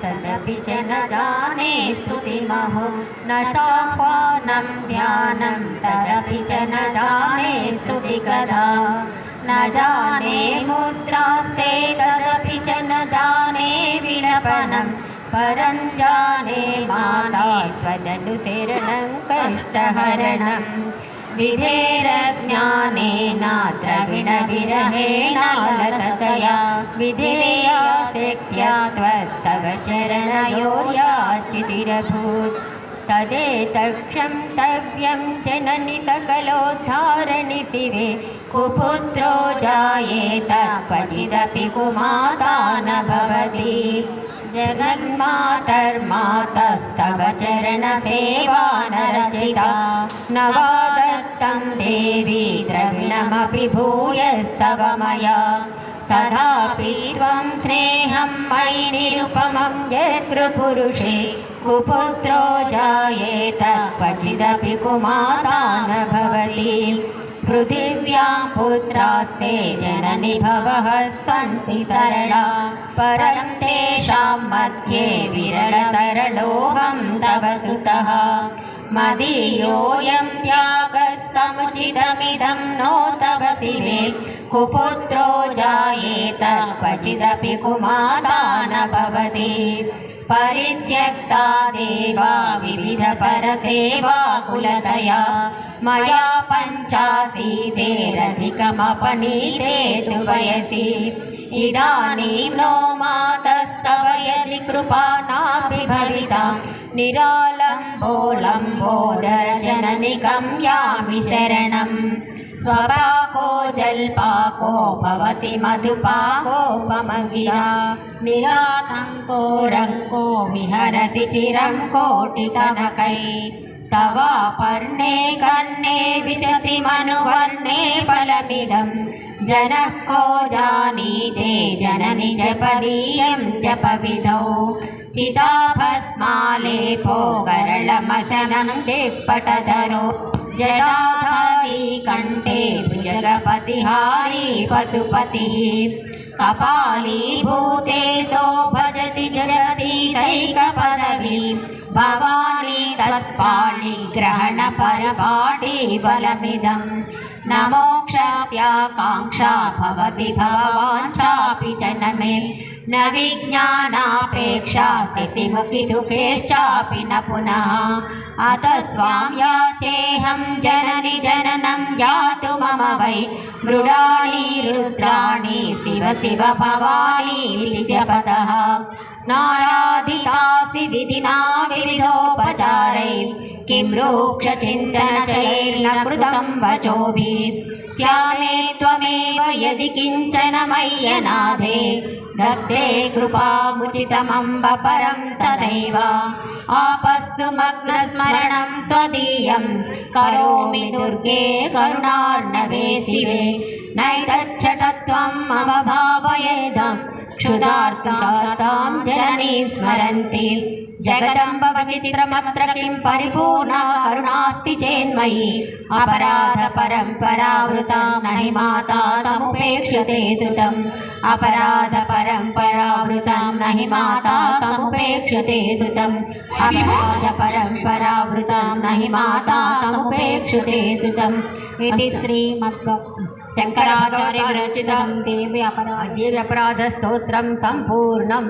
तदपि च न जाने स्तुतिमहो न चाह्वानं ध्यानं तदपि च न जाने स्तुति कदा न जाने मुद्रास्ते तदपि च न जाने विलपनं परं जाने माता त्वदनुसरणं कष्टहरणं विधेरज्ञानेन द्रविणविरहेण लसतया विधेया शक्त्या त्वत्तव चरणयोर्याचितिरभूत् तदेतक्षन्तव्यं जननि सकलोद्धारणि शिवे कुपुत्रो जायेत क्वचिदपि कुमाता न भवति जगन्मातर्मातस्तव चरणसेवा न रचिता न वा दत्तं देवी द्रविणमपि भूयस्तव मया तथापि त्वं स्नेहं मयि निरुपमं यत्कृपुरुषे कुपुत्रो जायेत क्वचिदपि कुमाता न भवति पृथिव्यां पुत्रास्ते जननि भवः सन्ति सरला परं तेषां मध्ये विरलतरलोऽहं तव सुतः मदीयोऽयं त्यागः समुचितमिदं नो तव शिवे कुपुत्रो जायेत क्वचिदपि कुमाता न भवति परित्यक्ता देवा विविधपरसेवा कुलतया मया पञ्चाशीतेरधिकमपनीते तु वयसि इदानीं नो मातस्तव यदि कृपा नापि भविता निरालम्बो लम्बोदर जननिकं यामि शरणं स्वपाको जल्पाको भवति मधुपाकोपमगिरा निरातङ्को रङ्को विहरति चिरं कोटिकनकै तवापर्णे कर्णे विशति मनुवर्णे फलमिदं जनः को जानीते जननि जपनीयं जपविधौ चिताभस्मालेपो गरलमसनं दिक्पटधरो जटाधारी कंठे भुजगपतिहारी पशुपतिः कपालीभूते सो भजति जगदीशैकपदवी भवानी तत्पाणि ग्रहणपरपाणि बलमिदं न मोक्षाप्याकाङ्क्षा भवति भववाञ्छापि च न मे न विज्ञानापेक्षा शशिमुखिसुखेश्चापि न पुनः अतः स्वां याचेऽहं जननि जननं यातु मम वै मृडाणि रुद्राणि शिव शिव भवानी इति जपतः नाराधितासि विधिना विविधोपचारै किं रूक्षचिन्तनचैर्न कृतं वचोभिः स्यामे त्वमेव यदि किञ्चन मय्यनाथे दस्ये कृपामुचितमम्ब परं तदैव आपस्सु मग्नस्मरणं त्वदीयं करोमि दुर्गे करुणार्णवे शिवे नैतच्छटत्वं मम भावयेदं क्षुधार्तां जननीं स्मरन्ति जगदम्ब विचित्रमत्र किं परिपूर्णा करुणास्ति चेन्मयि अपराध परम्परावृतां नहि माता समुपेक्षते सुतम् अपराध परम्परावृतां नहि माता समुपेक्षते सुतम् अपराध परम्परावृतां नहि माता समुपेक्षते सुतम् इति श्रीमद्शङ्कराचार्यविरचितं देवी अपराधस्तोत्रं सम्पूर्णम्।